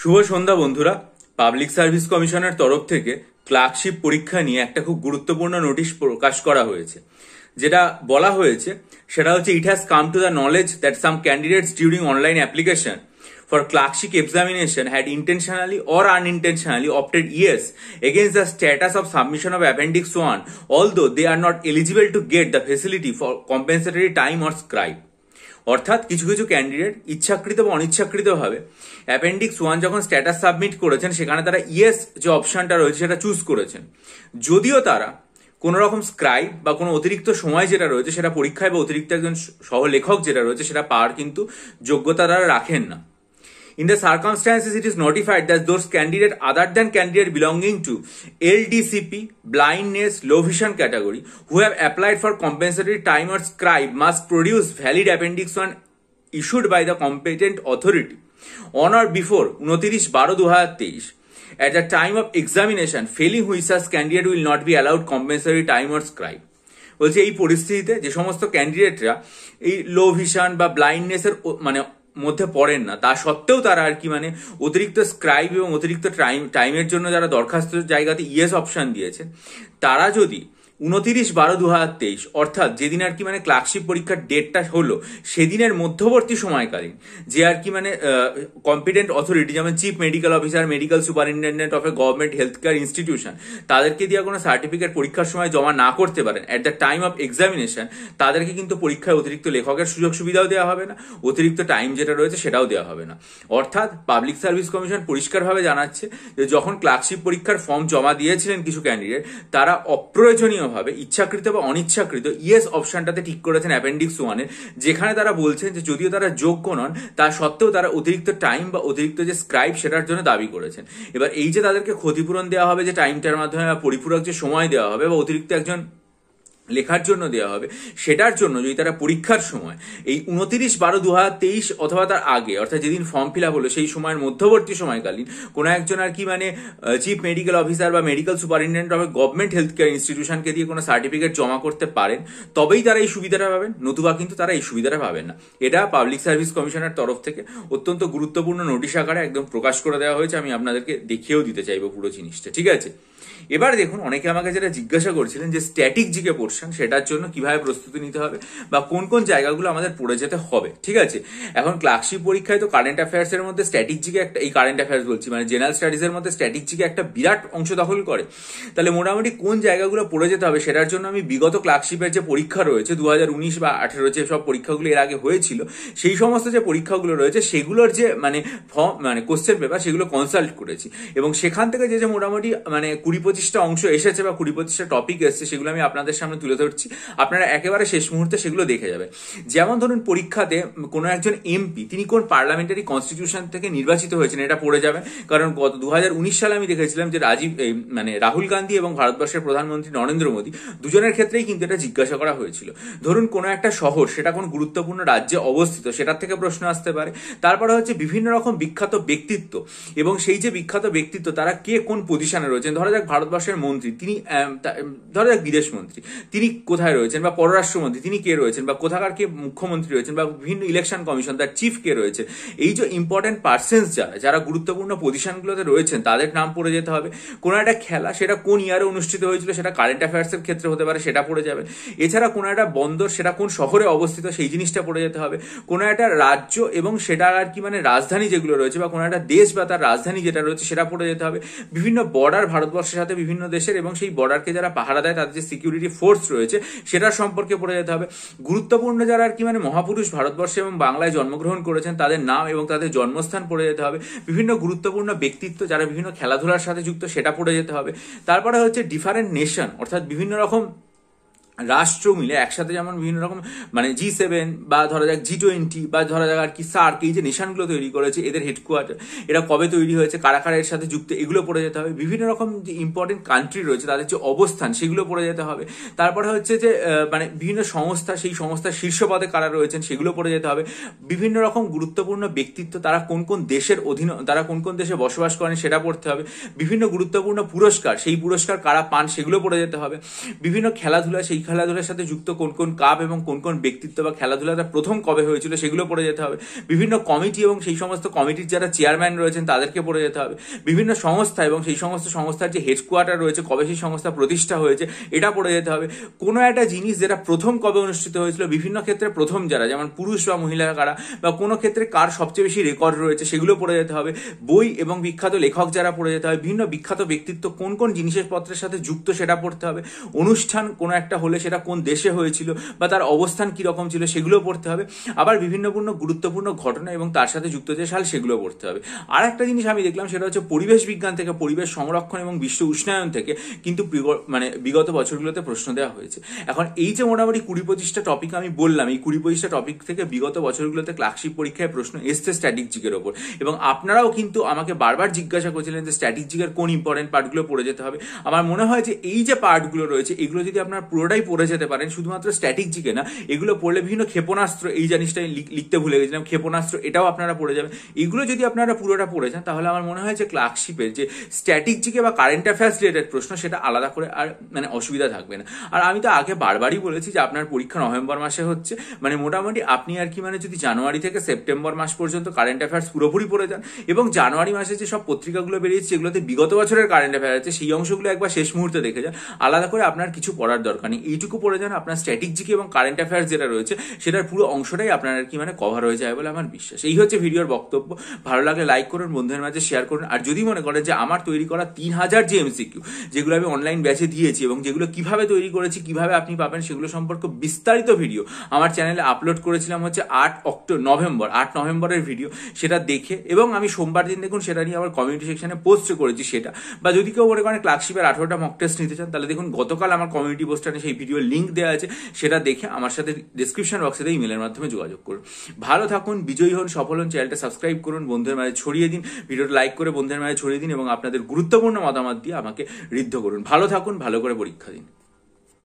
শুভ সন্ধ্যা বন্ধুরা। Public service কমিশনের তরফ থেকে ক্লার্কশিপ পরীক্ষা নিয়ে একটা খুব গুরুত্বপূর্ণ নোটিশ প্রকাশ করা হয়েছে। যেটা বলা হয়েছে সেটা হচ্ছে, it has come to the knowledge that some candidates during online application for clerkship examination had intentionally or unintentionally opted yes against the status of submission of appendix 1, although they are not eligible to get the facility for compensatory time or scribe. অর্থাৎ কিছু কিছু candidate ইচ্ছাকৃত বা অনিচ্ছাকৃত ভাবে appendix 1 যখন status submit করেছেন সেখানে তারা ইয়েস যে অপশনটা রয়েছে সেটা চুজ করেছেন, যদিও তারা কোন রকম স্ক্রাইব বা কোনো অতিরিক্ত সময় যেটা রয়েছে সেটা পরীক্ষায় বা অতিরিক্ত একজন সহলেখক যেটা রয়েছে সেটা পাওয়ার কিন্তু যোগ্যতা তারা রাখেন না। In the circumstances, it is notified that those candidates other than candidate belonging to LDCP, blindness, low vision category who have applied for compensatory time or scribe must produce valid appendix 1 issued by the competent authority on or before 29/12/2023. At the time of examination, failing which such candidate will not be allowed compensatory time or scribe. বলছে এই পরিস্থিতিতে যে সমস্ত ক্যান্ডিডেটরা এই low vision বা ব্লাইন্ডনেসের মধ্যে পড়েন না, তা সত্ত্বেও তারা আর কি অতিরিক্ত স্ক্রাইব এবং অতিরিক্ত টাইমের জন্য যারা দরখাস্ত জায়গাতে ইয়েস অপশন দিয়েছে, তারা যদি 29/12/2023 অর্থাৎ যেদিন আর কি ক্লার্কশিপ পরীক্ষার ডেটটা হলো সেদিনের মধ্যবর্তী সময়কালীন যে আর কি কম্পিটেন্ট অথরিটি যেমন chief medical officer, medical superintendent of a government health care institution তাদেরকে দিয়ে কোনো সার্টিফিকেট পরীক্ষার সময় জমা না করতে পারেন at the time of examination, তাদেরকে কিন্তু পরীক্ষায় অতিরিক্ত লেখকের সুযোগ সুবিধাও দেওয়া হবে না, অতিরিক্ত টাইম যেটা রয়েছে সেটাও দেওয়া হবে না। অর্থাৎ পাবলিক সার্ভিস কমিশন পরিষ্কারভাবে জানাচ্ছে যে যখন ক্লার্কশিপ পরীক্ষার ফর্ম জমা দিয়েছিলেন কিছু ক্যান্ডিডেট, তারা অপ্রয়োজনীয় ইচ্ছাকৃত বা অনিচ্ছাকৃত ইয়েস অপশনটাতে ঠিক করেছেন অ্যাপেন্ডিক্স 1 এর, যেখানে তারা বলছেন যে যদিও তারা যোগ্য নন তা সত্ত্বেও তারা অতিরিক্ত টাইম বা অতিরিক্ত যে স্ক্রাইব সেটার জন্য দাবি করেছেন। এবার এই যে তাদেরকে ক্ষতিপূরণ দেওয়া হবে যে টাইমটার মাধ্যমে বা পরিপূরক যে সময় দেওয়া হবে বা অতিরিক্ত একজন লেখার জন্য দেওয়া হবে, সেটার জন্য যদি তারা পরীক্ষার সময় এই 29/12/2023 অথবা তার আগে অর্থাৎ যেদিন ফর্ম ফিল আপ হলো সেই সময়ের মধ্যবর্তী সময়কালীন কোনো একজন আর কি চিফ মেডিকেল অফিসার বা medical superintendent of government health care ইনস্টিটিউশনকে দিয়ে কোনো সার্টিফিকেট জমা করতে পারেন, তবেই তারা এই সুবিধাটা পাবেন, নতুবা কিন্তু তারা এই সুবিধাটা পাবেন না। এটা পাবলিক সার্ভিস কমিশনের তরফ থেকে অত্যন্ত গুরুত্বপূর্ণ নোটিশ আকারে একদম প্রকাশ করে দেওয়া হয়েছে। আমি আপনাদেরকে দেখিয়েও দিতে চাইবো পুরো জিনিসটা, ঠিক আছে? এবার দেখুন, অনেকে আমাকে যেটা জিজ্ঞাসা করছিলেন যে স্ট্যাটিক জিকে পোর্শন সেটার জন্য কিভাবে প্রস্তুতি নিতে হবে বা কোন কোন জায়গাগুলো আমাদের পড়ে যেতে হবে, ঠিক আছে? এখন ক্লার্কশিপ পরীক্ষায় তো কারেন্ট অ্যাফেয়ার্স এর মধ্যে স্ট্যাটিক জিকে একটা, এই কারেন্ট অ্যাফেয়ার্স বলছি জেনারেল স্টাডিজ এর মধ্যে স্ট্যাটিক জিকে একটা বিরাট অংশ দখল করে। তাহলে মোটামুটি কোন জায়গাগুলো পড়ে যেতে হবে সেটার জন্য আমি বিগত ক্লার্কশিপের যে পরীক্ষা রয়েছে 2019 বা 2018 যে সব পরীক্ষাগুলো এর আগে হয়েছিল সেই সমস্ত যে পরীক্ষাগুলো রয়েছে সেগুলোর যে ফর্ম কোশ্চেন পেপার সেগুলো কনসাল্ট করেছি, এবং সেখান থেকে যে মোটামুটি 20-25টা অংশ এসেছে বা 20-25টা টপিক এসেছে সেগুলো আমি আপনাদের সামনে তুলে ধরছি। আপনারা একেবারে শেষ মুহূর্তে সেগুলো দেখে যাবেন। যেমন ধরুন, পরীক্ষাতে কোনো একজন এমপি তিনি কোন পার্লামেন্টারি কনস্টিটিউশন থেকে নির্বাচিত হয়েছেন এটা পড়ে যাবেন, কারণ গত 2019 সালে আমি দেখেছিলাম যে রাহুল গান্ধী এবং ভারতবর্ষের প্রধানমন্ত্রী নরেন্দ্র মোদী দুজনের ক্ষেত্রেই কিন্তু এটা জিজ্ঞাসা করা হয়েছিল। ধরুন কোনো একটা শহর সেটা কোন গুরুত্বপূর্ণ রাজ্যে অবস্থিত সেটার থেকে প্রশ্ন আসতে পারে। তারপরে হচ্ছে বিভিন্ন রকম বিখ্যাত ব্যক্তিত্ব, এবং সেই যে বিখ্যাত ব্যক্তিত্ব তারা কে কোন পজিশনে রয়েছেন। ধরা যাক ভারতবর্ষের মন্ত্রী তিনি, ধরা যাক বিদেশ মন্ত্রী তিনি কোথায় রয়েছেন, বা পররাষ্ট্রমন্ত্রী তিনি কে রয়েছেন, বা কোথাকার কে মুখ্যমন্ত্রী রয়েছেন, বা বিভিন্ন ইলেকশন কমিশন তার চিফ কে রয়েছে। এই যে ইম্পর্টেন্ট পার্সনস যারা গুরুত্বপূর্ণ পজিশনগুলোতে রয়েছেন তাদের নাম পড়ে যেতে হবে। কোনো একটা খেলা সেটা কোন ইয়ারে অনুষ্ঠিত হয়েছিল সেটা কারেন্ট অ্যাফেয়ার্স এর ক্ষেত্রে হতে পারে, সেটা পড়ে যাবে। এছাড়া কোনো একটা বন্দর সেটা কোন শহরে অবস্থিত সেই জিনিসটা পড়ে যেতে হবে। কোনো একটা রাজ্য এবং সেটা আর কি রাজধানী যেগুলো রয়েছে, বা কোনো একটা দেশ বা তার রাজধানী যেটা রয়েছে সেটা পড়ে যেতে হবে। বিভিন্ন বর্ডার ভারতবর্ষের সাথে বিভিন্ন দেশের, এবং সেই বর্ডারকে যারা পাহারা দেয় তাদের যে সিকিউরিটি ফোর্স রয়েছে সেটার সম্পর্কে পড়ে যেতে হবে। গুরুত্বপূর্ণ যারা আর কি মহাপুরুষ ভারতবর্ষে এবং বাংলায় জন্মগ্রহণ করেছেন তাদের নাম এবং তাদের জন্মস্থান পড়ে যেতে হবে। বিভিন্ন গুরুত্বপূর্ণ ব্যক্তিত্ব যারা বিভিন্ন খেলাধুলার সাথে যুক্ত সেটা পড়ে যেতে হবে। তারপরে হচ্ছে ডিফারেন্ট নেশন, অর্থাৎ বিভিন্ন রকম রাষ্ট্র মিলে একসাথে, যেমন বিভিন্ন রকম G7 বা ধরা যাক G20 বা ধরা যাক আর কি সার্ক, এই যে নেশনগুলো তৈরি করেছে এদের হেডকোয়ার্টার, এরা কবে তৈরি হয়েছে, কারা কারা এর সাথে যুক্ত, এগুলো পড়ে যেতে হবে। বিভিন্ন রকম যে ইম্পর্টেন্ট কান্ট্রি রয়েছে তাদের যে অবস্থান সেগুলো পড়ে যেতে হবে। তারপরে হচ্ছে যে বিভিন্ন সংস্থা, সেই সংস্থার শীর্ষ পদে কারা রয়েছেন সেগুলো পড়ে যেতে হবে। বিভিন্ন রকম গুরুত্বপূর্ণ ব্যক্তিত্ব তারা কোন কোন দেশের অধীনে, তারা কোন কোন দেশে বসবাস করেন সেটা পড়তে হবে। বিভিন্ন গুরুত্বপূর্ণ পুরস্কার, সেই পুরস্কার কারা পান সেগুলো পড়ে যেতে হবে। বিভিন্ন খেলাধুলা, সেই খেলাধুলার সাথে যুক্ত কোন কোন কাপ এবং কোন কোন ব্যক্তিত্ব বা খেলাধুলাটা প্রথম কবে হয়েছিল সেগুলো পড়ে যেতে হবে। বিভিন্ন কমিটি এবং সেই সমস্ত কমিটির যারা চেয়ারম্যান রয়েছেন তাদেরকে পড়ে যেতে হবে। বিভিন্ন সংস্থা এবং সেই সমস্ত সংস্থার যে হেডকোয়ার্টার রয়েছে, কবে সেই সংস্থা প্রতিষ্ঠা হয়েছে এটা পড়ে যেতে হবে। কোনো একটা জিনিস যেটা প্রথম কবে অনুষ্ঠিত হয়েছিল, বিভিন্ন ক্ষেত্রে প্রথম যারা, যেমন পুরুষ বা মহিলা কারা, বা কোনো ক্ষেত্রে কার সবচেয়ে বেশি রেকর্ড রয়েছে সেগুলো পড়ে যেতে হবে। বই এবং বিখ্যাত লেখক যারা পড়ে যেতে হবে। বিভিন্ন বিখ্যাত ব্যক্তিত্ব কোন কোন জিনিসের পত্রের সাথে যুক্ত সেটা পড়তে হবে। অনুষ্ঠান কোনো একটা হলে সেটা কোন দেশে হয়েছিল বা তার অবস্থান কি রকম ছিল সেগুলো পড়তে হবে। আবার বিভিন্ন গুরুত্বপূর্ণ ঘটনা এবং তার সাথে যুক্ত যে সাল সেগুলো পড়তে হবে। আর একটা জিনিস আমি দেখলাম সেটা হচ্ছে পরিবেশ বিজ্ঞান থেকে, পরিবেশ সংরক্ষণ এবং বিশ্ব উষ্ণায়ন থেকে কিন্তু বিগত বছরগুলোতে প্রশ্ন দেওয়া হয়েছে। এখন এই যে মোটামুটি 20-25টা টপিক আমি বললাম, এই 20-25টা টপিক থেকে বিগত বছরগুলোতে ক্লার্কশিপ পরীক্ষায় প্রশ্ন এসছে স্ট্র্যাটেজিকের ওপর। এবং আপনারাও কিন্তু আমাকে বারবার জিজ্ঞাসা করছিলেন যে স্ট্র্যাটেজিকের কোন ইম্পর্টেন্ট পার্টগুলো পড়ে যেতে হবে। আমার মনে হয় যে এই যে পার্টগুলো রয়েছে এগুলো যদি আপনারা পুরোটাই পড়ে যেতে পারেন, শুধুমাত্র স্ট্র্যাটেজিকে না, এগুলো পড়লে বিভিন্ন ক্ষেপণাস্ত্র, এই জিনিসটাই লিখতে ভুলে গেছিলাম, ক্ষেপণাস্ত্র এটাও আপনারা পড়ে যাবেন। এগুলো যদি আপনারা পুরোটা পড়ে যান তাহলে আমার মনে হয় যে ক্লার্কশিপের যে স্ট্র্যাটেজিকে বা কারেন্ট অ্যাফেয়ার্স রিলেটেড প্রশ্ন সেটা আলাদা করে আর অসুবিধা থাকবে না। আর আমি তো আগে বারবারই বলেছি যে আপনার পরীক্ষা নভেম্বর মাসে হচ্ছে, মোটামুটি আপনি আর কি যদি জানুয়ারি থেকে সেপ্টেম্বর মাস পর্যন্ত কারেন্ট অ্যাফেয়ার্স পুরোপুরি পড়ে যান এবং জানুয়ারি মাসে যে সব পত্রিকাগুলো বেরিয়েছে যেগুলোতে বিগত বছরের কারেন্ট অ্যাফেয়ার আছে সেই অংশগুলো একবার শেষ মুহূর্তে দেখে যান। আলাদা করে আপনার কিছু পড়ার দরকার নেই, এইটুকু পড়ে যান, আপনার স্ট্র্যাটেজিকে এবং কারেন্ট অ্যাফেয়ার্স যেটা রয়েছে সেটার পুরো অংশটাই আপনার আর কি কভার হয়ে যায় বলে আমার বিশ্বাস। এই হচ্ছে ভিডিওর বক্তব্য। ভালো লাগলে লাইক করুন, বন্ধুদের মাঝে শেয়ার করুন। আর যদি মনে করেন যে আমার তৈরি করা 3000 যে এমসিকিউ যেগুলো আমি অনলাইন ব্যাচে দিয়েছি এবং যেগুলো কিভাবে তৈরি করেছি, কিভাবে আপনি পাবেন সেগুলো সম্পর্কে বিস্তারিত ভিডিও আমার চ্যানেলে আপলোড করেছিলাম হচ্ছে 8 নভেম্বরের ভিডিও, সেটা দেখে, এবং আমি সোমবার দিন দেখুন সেটা নিয়ে আমার কমিউনিটি সেকশনে পোস্ট করেছি সেটা। বা যদি কেউ মনে করেন ক্লার্কশিপের 18টা মক টেস্ট নিতে চান তাহলে দেখুন গতকাল আমার কমিউনিটি পোস্টারে সেই ভিডিও লিঙ্ক দেওয়া আছে, সেটা দেখে আমার সাথে ডেসক্রিপশন বক্সে ইমেলের মাধ্যমে যোগাযোগ করুন। ভালো থাকুন, বিজয়ী হন, সফল হন। চ্যানেলটা সাবস্ক্রাইব করুন, বন্ধুদের মাঝে ছড়িয়ে দিন, ভিডিওটা লাইক করে বন্ধুদের মাঝে ছড়িয়ে দিন এবং আপনাদের গুরুত্বপূর্ণ মতামত দিয়ে আমাকে ঋদ্ধ করুন। ভালো থাকুন, ভালো করে পরীক্ষা দিন।